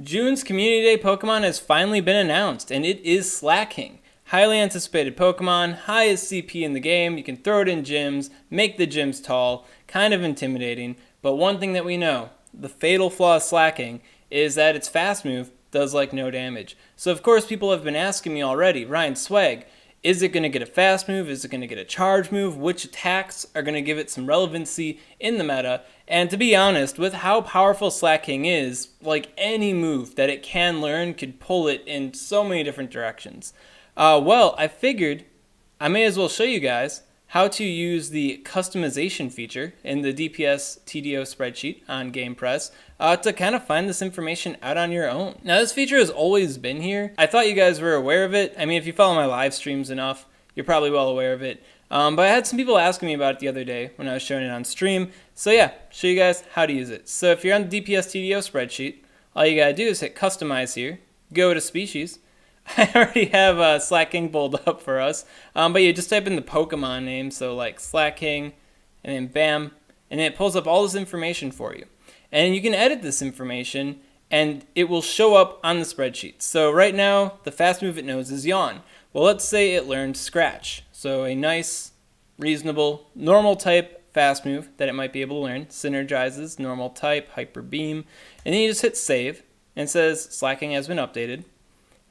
June's Community Day Pokemon has finally been announced, and it is Slaking. Highly anticipated Pokemon, highest CP in the game, you can throw it in gyms, make the gyms tall, kind of intimidating, but one thing that we know, the fatal flaw of Slaking, is that its fast move does like no damage. So of course people have been asking me already, Ryan Swag, is it going to get a fast move? Is it going to get a charge move? Which attacks are going to give it some relevancy in the meta? And to be honest, with how powerful Slaking is, like any move that it can learn could pull it in so many different directions. Well, I figured I may as well show you guys how to use the customization feature in the DPS TDO spreadsheet on GamePress to kind of find this information out on your own. Now, this feature has always been here. I thought you guys were aware of it. I mean, if you follow my live streams enough, you're probably well aware of it. But I had some people asking me about it the other day when I was showing it on stream. So yeah, show you guys how to use it. So if you're on the DPS TDO spreadsheet, all you gotta do is hit Customize here, go to Species. I already have Slaking pulled up for us, but you just type in the Pokemon name, so like Slaking, and then bam, and it pulls up all this information for you. And you can edit this information, and it will show up on the spreadsheet. So right now, the fast move it knows is Yawn. Well, let's say it learned Scratch, so a nice, reasonable, normal type fast move that it might be able to learn, synergizes, normal type, Hyper Beam, and then you just hit Save, and it says Slaking has been updated.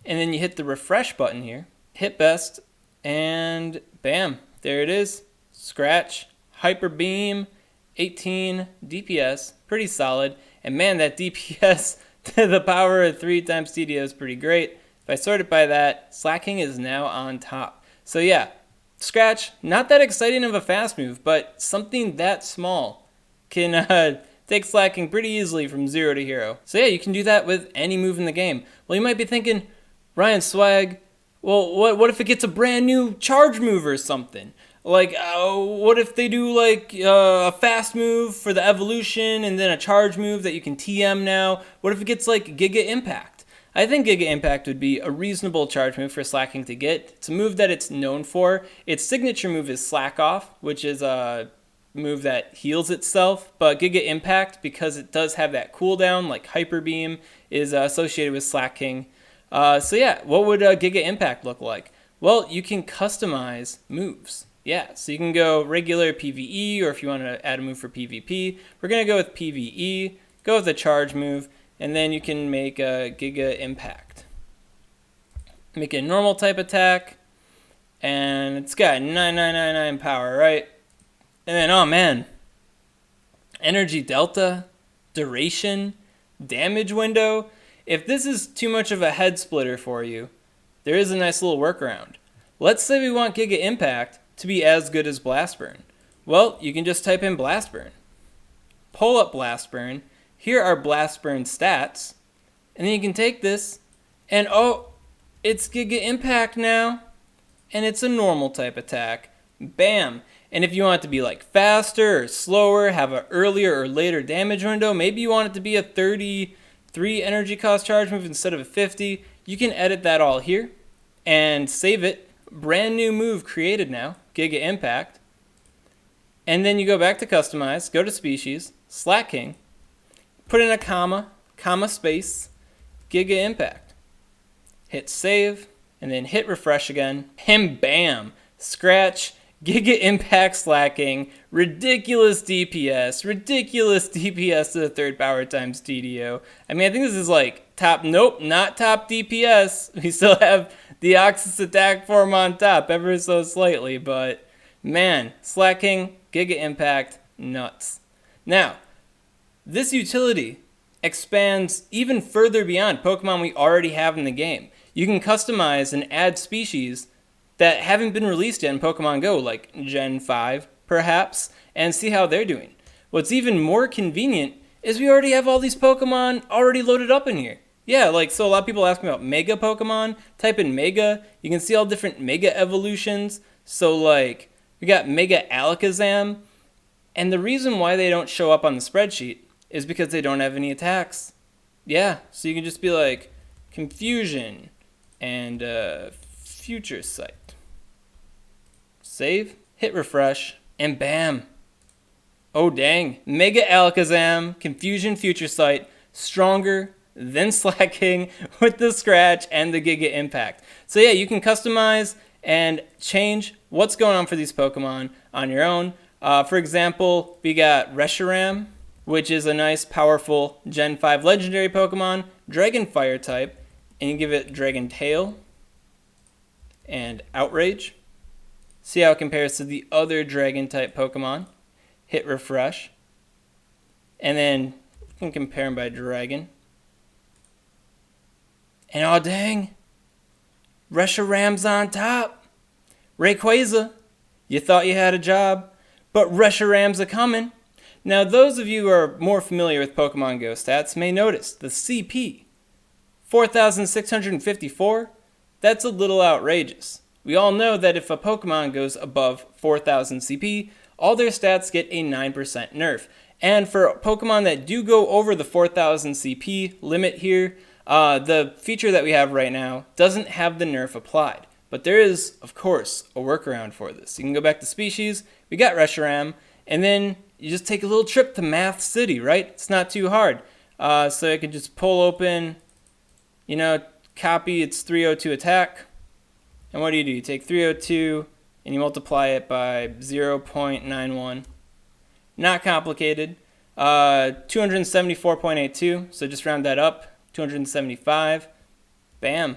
And then you hit the refresh button here, hit best, and bam, there it is. Scratch, Hyper Beam, 18 DPS, pretty solid. And man, that DPS to the power of 3 times TDO is pretty great. If I sort it by that, Slaking is now on top. So yeah, Scratch, not that exciting of a fast move, but something that small can take Slaking pretty easily from 0 to hero. So yeah, you can do that with any move in the game. Well, you might be thinking, Ryan Swag, well, what if it gets a brand new charge move or something? Like, what if they do like a fast move for the evolution and then a charge move that you can TM now? What if it gets like Giga Impact? I think Giga Impact would be a reasonable charge move for Slaking to get. It's a move that it's known for. Its signature move is Slack Off, which is a move that heals itself, but Giga Impact, because it does have that cooldown like Hyper Beam, is associated with Slaking. So yeah, what would Giga Impact look like? Well, you can customize moves. Yeah, so you can go regular PvE, or if you want to add a move for PvP, we're going to go with PvE, go with a charge move, and then you can make a Giga Impact. Make a normal type attack, and it's got 9999 power, right? And then, oh man, energy delta, duration, damage window. If this is too much of a head splitter for you, there is a nice little workaround. Let's say we want Giga Impact to be as good as Blast Burn. Well, you can just type in Blast Burn. Pull up Blast Burn. Here are Blast Burn stats. And then you can take this and oh, it's Giga Impact now. And it's a normal type attack. Bam. And if you want it to be like faster or slower, have an earlier or later damage window, maybe you want it to be a 33 energy cost charge move instead of a 50, you can edit that all here and save it. Brand new move created now, Giga Impact. And then you go back to Customize, go to Species, Slaking, put in a comma space, Giga Impact. Hit Save, and then hit Refresh again, and bam, Scratch, Giga Impact Slaking, ridiculous DPS to the 3rd power times TDO. I mean, I think this is like top, nope, not top DPS. We still have the Oxus attack form on top, ever so slightly, but man, Slaking, Giga Impact, nuts. Now, this utility expands even further beyond Pokemon we already have in the game. You can customize and add species that haven't been released yet in Pokemon Go, like Gen 5, perhaps, and see how they're doing. What's even more convenient is we already have all these Pokemon already loaded up in here. Yeah, like, so a lot of people ask me about Mega Pokemon. Type in Mega. You can see all different Mega evolutions. So, like, we got Mega Alakazam. And the reason why they don't show up on the spreadsheet is because they don't have any attacks. Yeah, so you can just be like, Confusion and Future Sight. Save, hit refresh, and bam. Oh dang, Mega Alakazam, Confusion Future Sight, stronger, then Slaking with the Scratch and the Giga Impact. So yeah, you can customize and change what's going on for these Pokemon on your own. For example, we got Reshiram, which is a nice, powerful Gen 5 legendary Pokemon, Dragon Fire type, and you give it Dragon Tail and Outrage. See how it compares to the other Dragon type Pokemon. Hit refresh. And then you can compare them by Dragon. And oh dang, Reshiram's on top. Rayquaza, you thought you had a job, but Reshiram's a coming. Now those of you who are more familiar with Pokemon Go stats may notice the CP, 4,654, that's a little outrageous. We all know that if a Pokemon goes above 4,000 CP, all their stats get a 9% nerf. And for Pokemon that do go over the 4,000 CP limit here, the feature that we have right now doesn't have the nerf applied. But there is, of course, a workaround for this. You can go back to species, we got Reshiram, and then you just take a little trip to Math City, right? It's not too hard. So I can just pull open, copy its 302 attack. And what do? You take 302 and you multiply it by 0.91. Not complicated. 274.82, so just round that up. 275. Bam.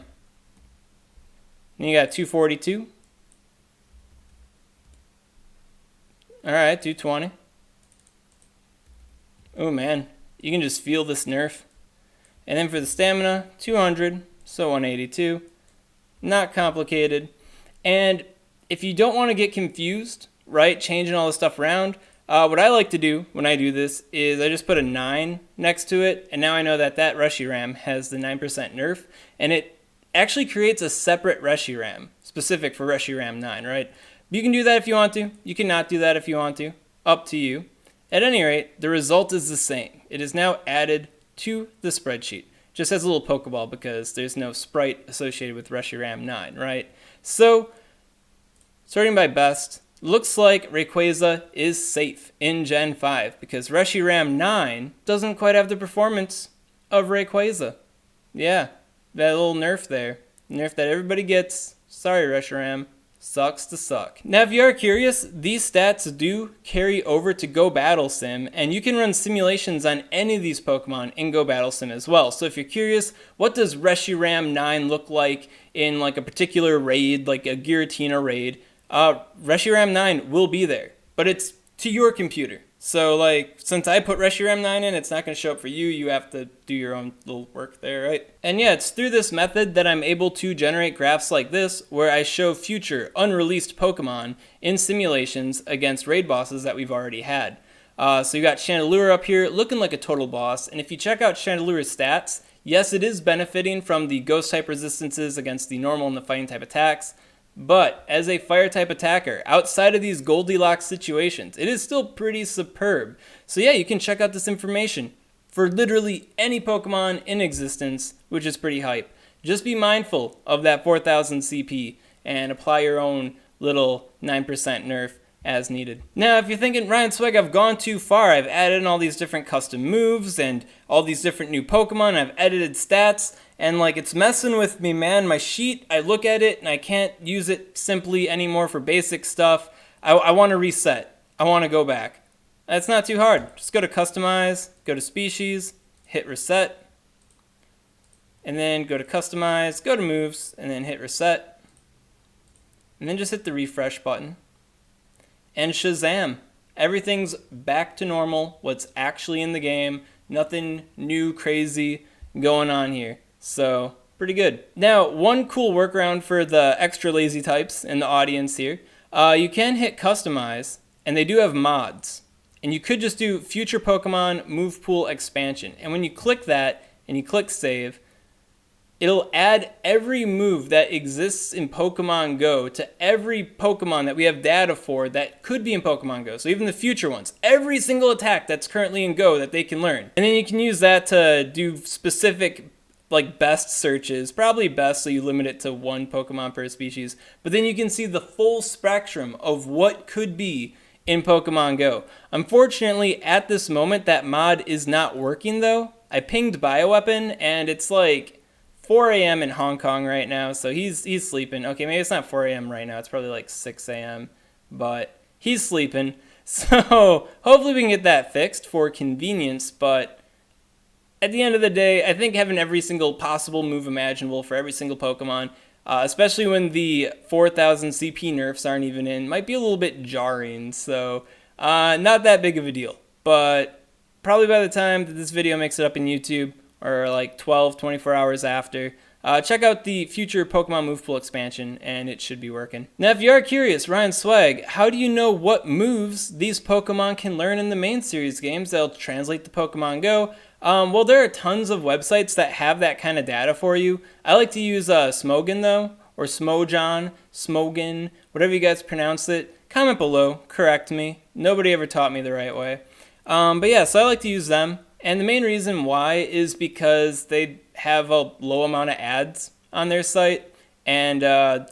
And you got 242. Alright, 220. Oh man, you can just feel this nerf. And then for the stamina, 200, so 182. Not complicated. And if you don't want to get confused, right, changing all this stuff around, what I like to do when I do this is I just put a 9 next to it, and now I know that that Reshiram has the 9% nerf, and it actually creates a separate Reshiram, specific for Reshiram 9, right? You can do that if you want to. You cannot do that if you want to. Up to you. At any rate, the result is the same. It is now added to the spreadsheet. Just as a little Pokeball because there's no sprite associated with Reshiram 9, right? So, starting by best, looks like Rayquaza is safe in Gen 5 because Reshiram 9 doesn't quite have the performance of Rayquaza. Yeah, that little nerf there. Nerf that everybody gets. Sorry, Reshiram. Sucks to suck. Now, if you are curious, these stats do carry over to Go Battle Sim, and you can run simulations on any of these Pokemon in Go Battle Sim as well. So if you're curious, what does Reshiram 9 look like in like a particular raid, like a Giratina raid, Reshiram 9 will be there, but it's to your computer. So like, since I put Reshiram 9 in, it's not going to show up for you. You have to do your own little work there, right? And yeah, it's through this method that I'm able to generate graphs like this, where I show future unreleased Pokemon in simulations against raid bosses that we've already had. So you got Chandelure up here looking like a total boss, and if you check out Chandelure's stats, yes, it is benefiting from the ghost type resistances against the normal and the fighting type attacks. But as a fire type attacker, outside of these Goldilocks situations, it is still pretty superb. So yeah, you can check out this information for literally any Pokemon in existence, which is pretty hype. Just be mindful of that 4,000 CP and apply your own little 9% nerf as needed. Now, if you're thinking, Ryan Swag, I've gone too far. I've added in all these different custom moves and all these different new Pokemon. I've edited stats. And like, it's messing with me, man. My sheet, I look at it and I can't use it simply anymore for basic stuff. I want to reset. I want to go back. That's not too hard. Just go to Customize, go to Species, hit Reset. And then go to Customize, go to Moves, and then hit Reset. And then just hit the refresh button. And Shazam. Everything's back to normal. What's actually in the game. Nothing new, crazy going on here. So, pretty good. Now, one cool workaround for the extra lazy types in the audience here, you can hit Customize, and they do have mods. And you could just do Future Pokemon Move Pool Expansion. And when you click that, and you click Save, it'll add every move that exists in Pokemon Go to every Pokemon that we have data for that could be in Pokemon Go. So even the future ones, every single attack that's currently in Go that they can learn. And then you can use that to do specific like best searches, probably best so you limit it to one Pokemon per species, but then you can see the full spectrum of what could be in Pokemon Go. Unfortunately, at this moment, that mod is not working though, I pinged Bioweapon, and it's like 4 a.m. in Hong Kong right now, so he's sleeping. Okay, maybe it's not 4 a.m. right now. It's probably like 6 a.m., but he's sleeping. So hopefully we can get that fixed for convenience, but at the end of the day, I think having every single possible move imaginable for every single Pokemon, especially when the 4,000 CP nerfs aren't even in, might be a little bit jarring. So not that big of a deal, but probably by the time that this video makes it up in YouTube, or like 12, 24 hours after, check out the future Pokemon Move Pool expansion, and it should be working. Now, if you are curious, Ryan Swag, how do you know what moves these Pokemon can learn in the main series games that'll translate to Pokemon Go? Well, there are tons of websites that have that kind of data for you. I like to use Smogon, though, or Smogan, whatever you guys pronounce it. Comment below, correct me. Nobody ever taught me the right way. But yeah, so I like to use them. And the main reason why is because they have a low amount of ads on their site, and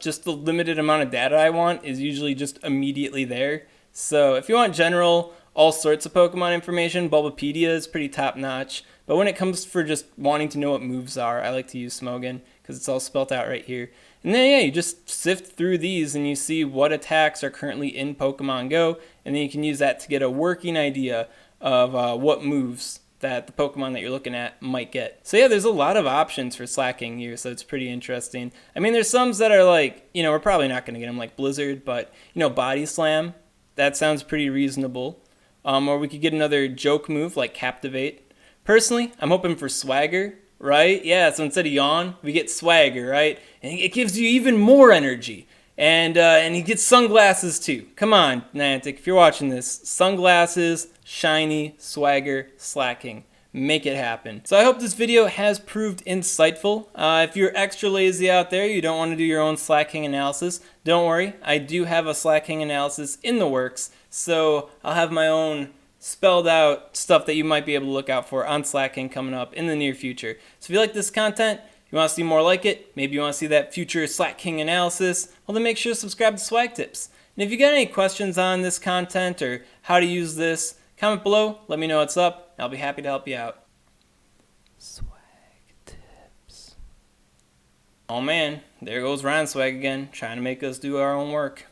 just the limited amount of data I want is usually just immediately there. So if you want general, all sorts of Pokemon information, Bulbapedia is pretty top notch. But when it comes for just wanting to know what moves are, I like to use Smogon because it's all spelt out right here. And then yeah, you just sift through these and you see what attacks are currently in Pokemon Go, and then you can use that to get a working idea of what moves that the Pokemon that you're looking at might get. So yeah, there's a lot of options for Slaking here, so it's pretty interesting. I mean, there's some that are like, we're probably not going to get them like Blizzard, but, Body Slam, that sounds pretty reasonable. Or we could get another joke move like Captivate. Personally, I'm hoping for Swagger, right? Yeah, so instead of Yawn, we get Swagger, right? And it gives you even more energy. And he gets sunglasses too. Come on, Niantic, if you're watching this, sunglasses, shiny, Swagger, Slaking. Make it happen. So I hope this video has proved insightful. If you're extra lazy out there, you don't want to do your own Slaking analysis, don't worry. I do have a Slaking analysis in the works, so I'll have my own spelled out stuff that you might be able to look out for on Slaking coming up in the near future. So if you like this content, you want to see more like it, maybe you want to see that future Slaking analysis, well then make sure to subscribe to SwagTips. And if you got any questions on this content or how to use this, comment below, let me know what's up, and I'll be happy to help you out. SwagTips. Oh man, there goes Ryan Swag again, trying to make us do our own work.